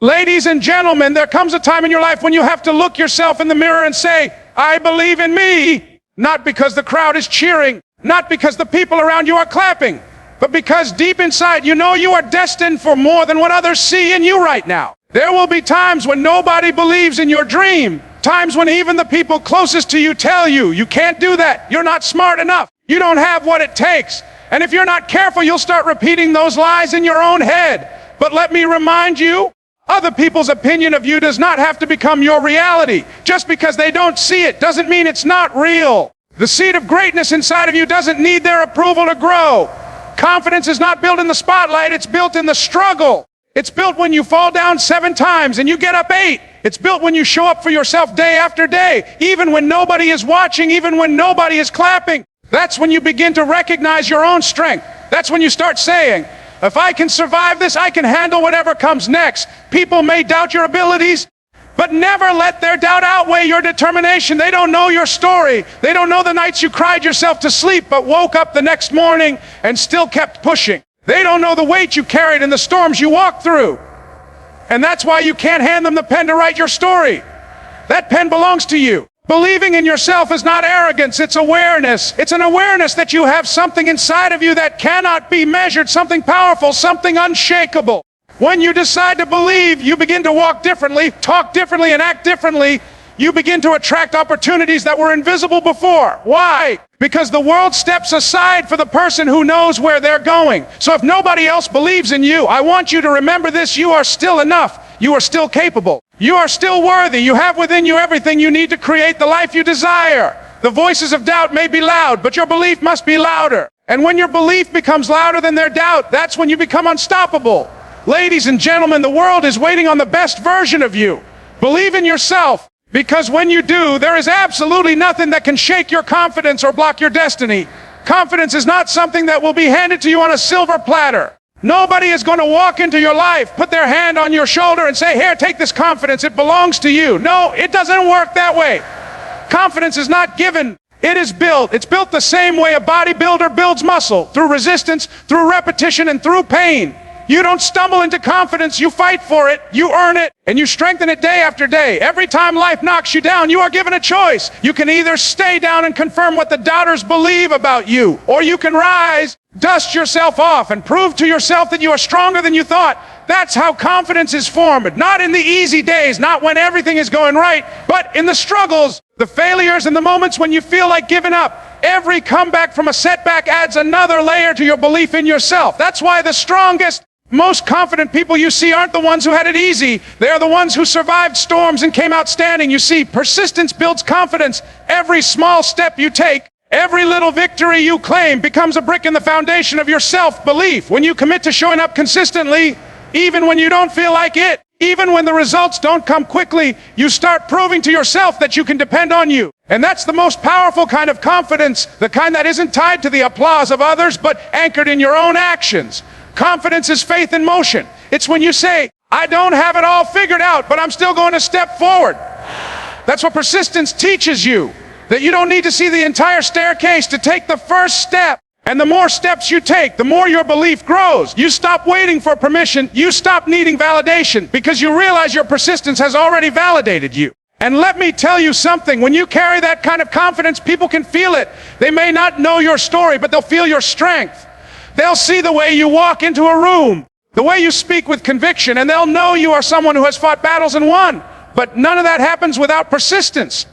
Ladies and gentlemen, there comes a time in your life when you have to look yourself in the mirror and say, I believe in me, not because the crowd is cheering, not because the people around you are clapping, but because deep inside you know you are destined for more than what others see in you right now. There will be times when nobody believes in your dream, times when even the people closest to you tell you, you can't do that, you're not smart enough, you don't have what it takes. And if you're not careful, you'll start repeating those lies in your own head. But let me remind you, other people's opinion of you does not have to become your reality. Just because they don't see it doesn't mean it's not real. The seed of greatness inside of you doesn't need their approval to grow. Confidence is not built in the spotlight, it's built in the struggle. It's built when you fall down 7 times and you get up 8. It's built when you show up for yourself day after day, even when nobody is watching, even when nobody is clapping. That's when you begin to recognize your own strength. That's when you start saying, if I can survive this, I can handle whatever comes next. People may doubt your abilities, but never let their doubt outweigh your determination. They don't know your story. They don't know the nights you cried yourself to sleep, but woke up the next morning and still kept pushing. They don't know the weight you carried and the storms you walked through. And that's why you can't hand them the pen to write your story. That pen belongs to you. Believing in yourself is not arrogance, it's awareness. It's an awareness that you have something inside of you that cannot be measured, something powerful, something unshakable. When you decide to believe, you begin to walk differently, talk differently, and act differently. You begin to attract opportunities that were invisible before. Why? Because the world steps aside for the person who knows where they're going. So if nobody else believes in you, I want you to remember this: you are still enough. You are still capable. You are still worthy. You have within you everything you need to create the life you desire. The voices of doubt may be loud, but your belief must be louder. And when your belief becomes louder than their doubt, that's when you become unstoppable. Ladies and gentlemen, the world is waiting on the best version of you. Believe in yourself, because when you do, there is absolutely nothing that can shake your confidence or block your destiny. Confidence is not something that will be handed to you on a silver platter. Nobody is going to walk into your life, put their hand on your shoulder and say, here, take this confidence, it belongs to you. No, it doesn't work that way. Confidence is not given, it is built. It's built the same way a bodybuilder builds muscle, through resistance, through repetition, and through pain. You don't stumble into confidence, you fight for it, you earn it, and you strengthen it day after day. Every time life knocks you down, you are given a choice. You can either stay down and confirm what the doubters believe about you, or you can rise, dust yourself off, and prove to yourself that you are stronger than you thought. That's how confidence is formed. Not in the easy days, not when everything is going right, but in the struggles, the failures, and the moments when you feel like giving up. Every comeback from a setback adds another layer to your belief in yourself. That's why the strongest, most confident people you see aren't the ones who had it easy. They are the ones who survived storms and came out standing. You see, persistence builds confidence. Every small step you take, every little victory you claim becomes a brick in the foundation of your self-belief. When you commit to showing up consistently, even when you don't feel like it, even when the results don't come quickly, you start proving to yourself that you can depend on you. And that's the most powerful kind of confidence, the kind that isn't tied to the applause of others, but anchored in your own actions. Confidence is faith in motion. It's when you say, I don't have it all figured out, but I'm still going to step forward. That's what persistence teaches you, that you don't need to see the entire staircase to take the first step. And the more steps you take, the more your belief grows. You stop waiting for permission. You stop needing validation, because you realize your persistence has already validated you. And let me tell you something, when you carry that kind of confidence, people can feel it. They may not know your story, but they'll feel your strength. They'll see the way you walk into a room, the way you speak with conviction, and they'll know you are someone who has fought battles and won. But none of that happens without persistence.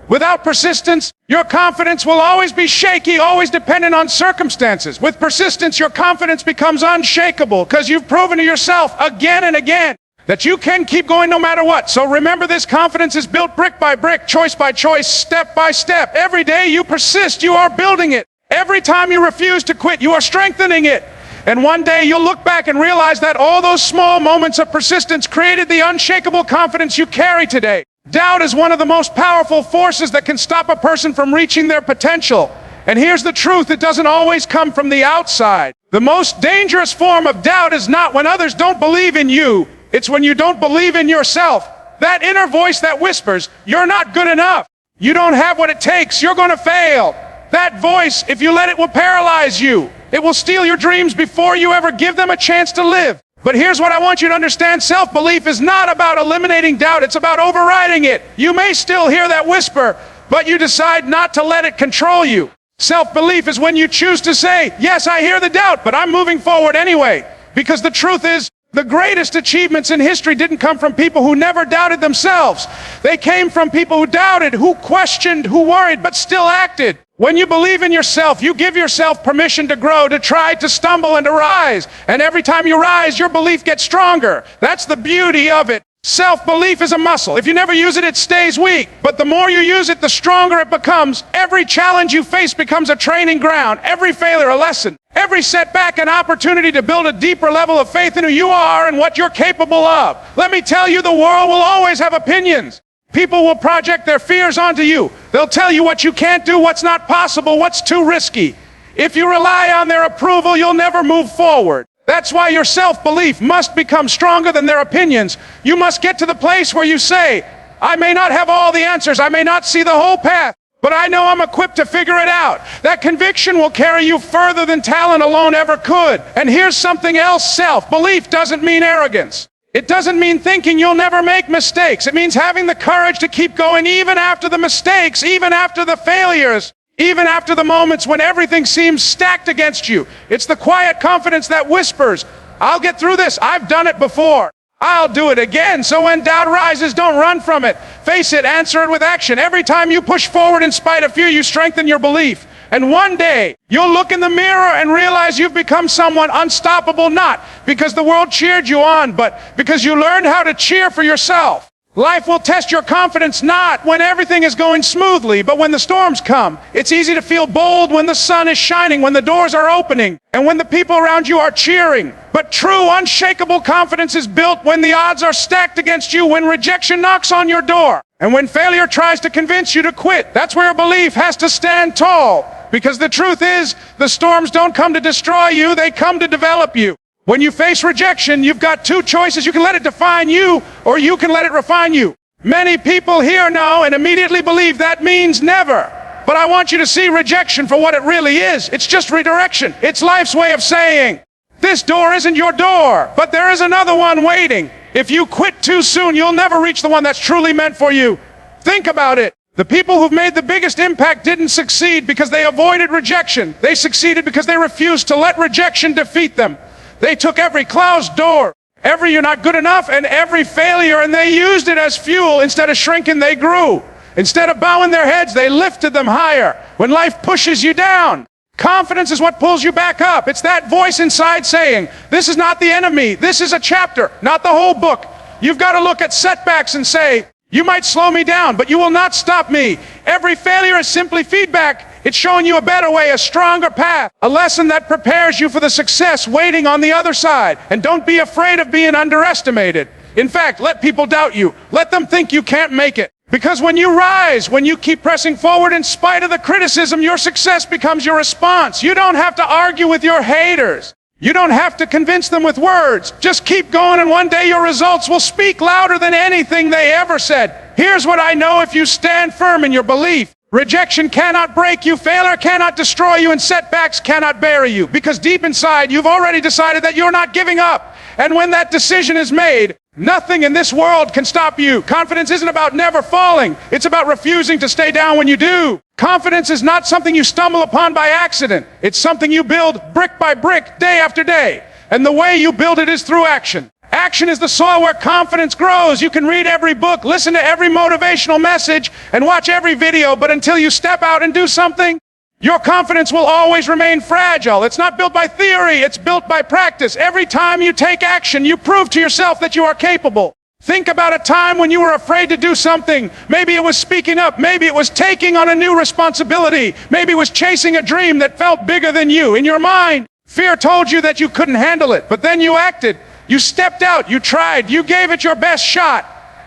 Without persistence, your confidence will always be shaky, always dependent on circumstances. With persistence, your confidence becomes unshakable, because you've proven to yourself again and again that you can keep going no matter what. So remember, this confidence is built brick by brick, choice by choice, step by step. Every day you persist, you are building it. Every time you refuse to quit, you are strengthening it. And one day you'll look back and realize that all those small moments of persistence created the unshakable confidence you carry today. Doubt is one of the most powerful forces that can stop a person from reaching their potential. And here's the truth, it doesn't always come from the outside. The most dangerous form of doubt is not when others don't believe in you, it's when you don't believe in yourself. That inner voice that whispers, you're not good enough, you don't have what it takes, you're going to fail. That voice, if you let it, will paralyze you. It will steal your dreams before you ever give them a chance to live. But here's what I want you to understand. Self-belief is not about eliminating doubt. It's about overriding it. You may still hear that whisper, but you decide not to let it control you. Self-belief is when you choose to say, yes, I hear the doubt, but I'm moving forward anyway. Because the truth is, the greatest achievements in history didn't come from people who never doubted themselves. They came from people who doubted, who questioned, who worried, but still acted. When you believe in yourself, you give yourself permission to grow, to try, to stumble, and to rise. And every time you rise, your belief gets stronger. That's the beauty of it. Self-belief is a muscle. If you never use it, it stays weak. But the more you use it, the stronger it becomes. Every challenge you face becomes a training ground. Every failure, a lesson. Every setback, an opportunity to build a deeper level of faith in who you are and what you're capable of. Let me tell you, the world will always have opinions. People will project their fears onto you. They'll tell you what you can't do, what's not possible, what's too risky. If you rely on their approval, you'll never move forward. That's why your self-belief must become stronger than their opinions. You must get to the place where you say, I may not have all the answers, I may not see the whole path, but I know I'm equipped to figure it out. That conviction will carry you further than talent alone ever could. And here's something else. Self-belief doesn't mean arrogance. It doesn't mean thinking you'll never make mistakes. It means having the courage to keep going even after the mistakes, even after the failures, even after the moments when everything seems stacked against you. It's the quiet confidence that whispers, I'll get through this. I've done it before. I'll do it again. So when doubt rises, don't run from it. Face it, answer it with action. Every time you push forward in spite of fear, you strengthen your belief. And one day, you'll look in the mirror and realize you've become someone unstoppable, not because the world cheered you on, but because you learned how to cheer for yourself. Life will test your confidence not when everything is going smoothly, but when the storms come. It's easy to feel bold when the sun is shining, when the doors are opening, and when the people around you are cheering. But true, unshakable confidence is built when the odds are stacked against you, when rejection knocks on your door, and when failure tries to convince you to quit. That's where belief has to stand tall. Because the truth is, the storms don't come to destroy you, they come to develop you. When you face rejection, you've got two choices. You can let it define you, or you can let it refine you. Many people here know and immediately believe that means never. But I want you to see rejection for what it really is. It's just redirection. It's life's way of saying, this door isn't your door, but there is another one waiting. If you quit too soon, you'll never reach the one that's truly meant for you. Think about it. The people who've made the biggest impact didn't succeed because they avoided rejection. They succeeded because they refused to let rejection defeat them. They took every closed door, every you're not good enough, and every failure, and they used it as fuel. Instead of shrinking, they grew. Instead of bowing their heads, they lifted them higher. When life pushes you down, confidence is what pulls you back up. It's that voice inside saying, this is not the enemy. This is a chapter, not the whole book. You've got to look at setbacks and say, you might slow me down, but you will not stop me. Every failure is simply feedback. It's showing you a better way, a stronger path, a lesson that prepares you for the success waiting on the other side. And don't be afraid of being underestimated. In fact, let people doubt you. Let them think you can't make it. Because when you rise, when you keep pressing forward in spite of the criticism, your success becomes your response. You don't have to argue with your haters. You don't have to convince them with words. Just keep going, and one day your results will speak louder than anything they ever said. Here's what I know: if you stand firm in your belief, rejection cannot break you, failure cannot destroy you, and setbacks cannot bury you. Because deep inside, you've already decided that you're not giving up. And when that decision is made, nothing in this world can stop you. Confidence isn't about never falling. It's about refusing to stay down when you do. Confidence is not something you stumble upon by accident. It's something you build brick by brick, day after day. And the way you build it is through action. Action is the soil where confidence grows. You can read every book, listen to every motivational message, and watch every video, but until you step out and do something, your confidence will always remain fragile. It's not built by theory, it's built by practice. Every time you take action, you prove to yourself that you are capable. Think about a time when you were afraid to do something. Maybe it was speaking up. Maybe it was taking on a new responsibility. Maybe it was chasing a dream that felt bigger than you. In your mind, fear told you that you couldn't handle it, but then you acted. You stepped out, you tried, you gave it your best shot,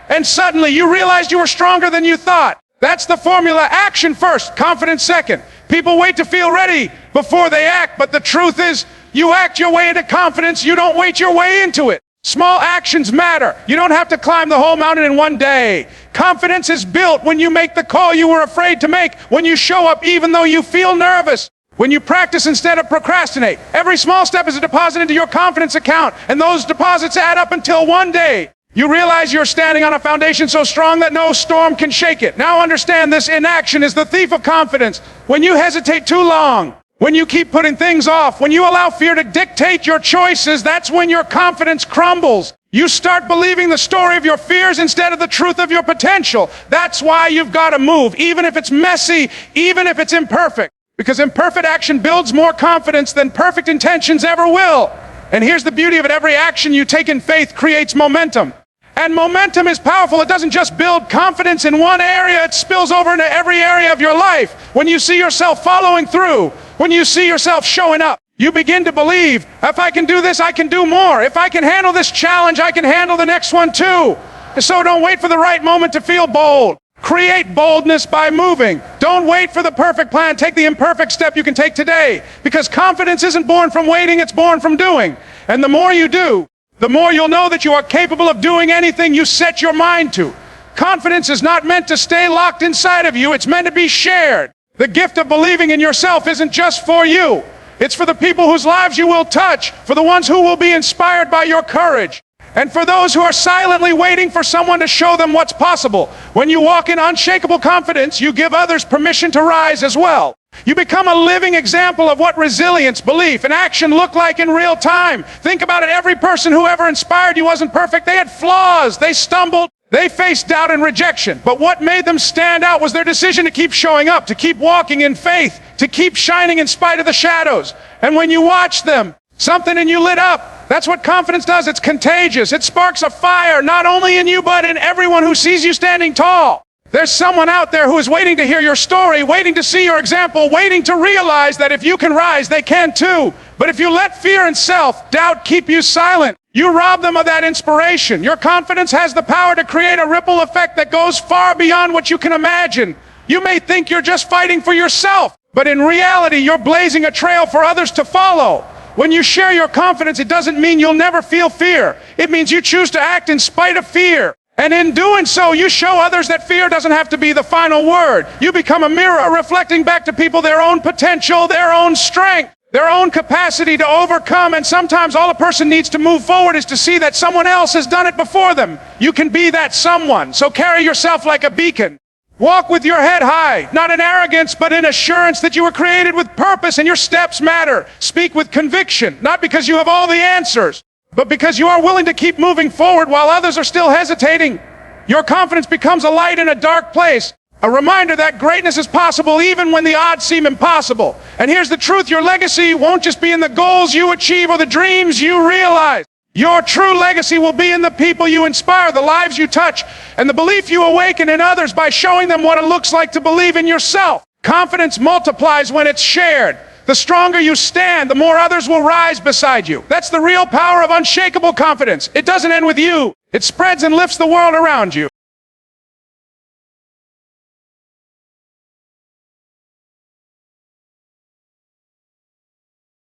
and suddenly you realized you were stronger than you thought. That's the formula. Action first, confidence second. People wait to feel ready before they act, but the truth is, you act your way into confidence, you don't wait your way into it. Small actions matter. You don't have to climb the whole mountain in one day. Confidence is built when you make the call you were afraid to make, when you show up even though you feel nervous, When you practice instead of procrastinate, every small step is a deposit into your confidence account, and those deposits add up until one day you realize you're standing on a foundation so strong that no storm can shake it. Now understand, this inaction is the thief of confidence. When you hesitate too long, when you keep putting things off, when you allow fear to dictate your choices, that's when your confidence crumbles. You start believing the story of your fears instead of the truth of your potential. That's why you've got to move, even if it's messy, even if it's imperfect. Because imperfect action builds more confidence than perfect intentions ever will. And here's the beauty of it. Every action you take in faith creates momentum. And momentum is powerful. It doesn't just build confidence in one area, it spills over into every area of your life. When you see yourself following through, when you see yourself showing up, you begin to believe, if I can do this, I can do more. If I can handle this challenge, I can handle the next one too. And so don't wait for the right moment to feel bold. Create boldness by moving. Don't wait for the perfect plan. Take the imperfect step you can take today. Because confidence isn't born from waiting, it's born from doing. And the more you do, the more you'll know that you are capable of doing anything you set your mind to. Confidence is not meant to stay locked inside of you, it's meant to be shared. The gift of believing in yourself isn't just for you. It's for the people whose lives you will touch, for the ones who will be inspired by your courage, and for those who are silently waiting for someone to show them what's possible. When you walk in unshakable confidence, you give others permission to rise as well. You become a living example of what resilience, belief, and action look like in real time. Think about it. Every person who ever inspired you wasn't perfect. They had flaws. They stumbled. They faced doubt and rejection. But what made them stand out was their decision to keep showing up, to keep walking in faith, to keep shining in spite of the shadows. And when you watch them, something in you lit up. That's what confidence does. It's contagious. It sparks a fire, not only in you, but in everyone who sees you standing tall. There's someone out there who is waiting to hear your story, waiting to see your example, waiting to realize that if you can rise, they can too. But if you let fear and self-doubt keep you silent, you rob them of that inspiration. Your confidence has the power to create a ripple effect that goes far beyond what you can imagine. You may think you're just fighting for yourself, but in reality, you're blazing a trail for others to follow. When you share your confidence, it doesn't mean you'll never feel fear. It means you choose to act in spite of fear. And in doing so, you show others that fear doesn't have to be the final word. You become a mirror reflecting back to people their own potential, their own strength, their own capacity to overcome. And sometimes all a person needs to move forward is to see that someone else has done it before them. You can be that someone. So carry yourself like a beacon. Walk with your head high, not in arrogance, but in assurance that you were created with purpose and your steps matter. Speak with conviction, not because you have all the answers, but because you are willing to keep moving forward while others are still hesitating. Your confidence becomes a light in a dark place, a reminder that greatness is possible even when the odds seem impossible. And here's the truth, your legacy won't just be in the goals you achieve or the dreams you realize. Your true legacy will be in the people you inspire, the lives you touch, and the belief you awaken in others by showing them what it looks like to believe in yourself. Confidence multiplies when it's shared. The stronger you stand, the more others will rise beside you. That's the real power of unshakable confidence. It doesn't end with you. It spreads and lifts the world around you.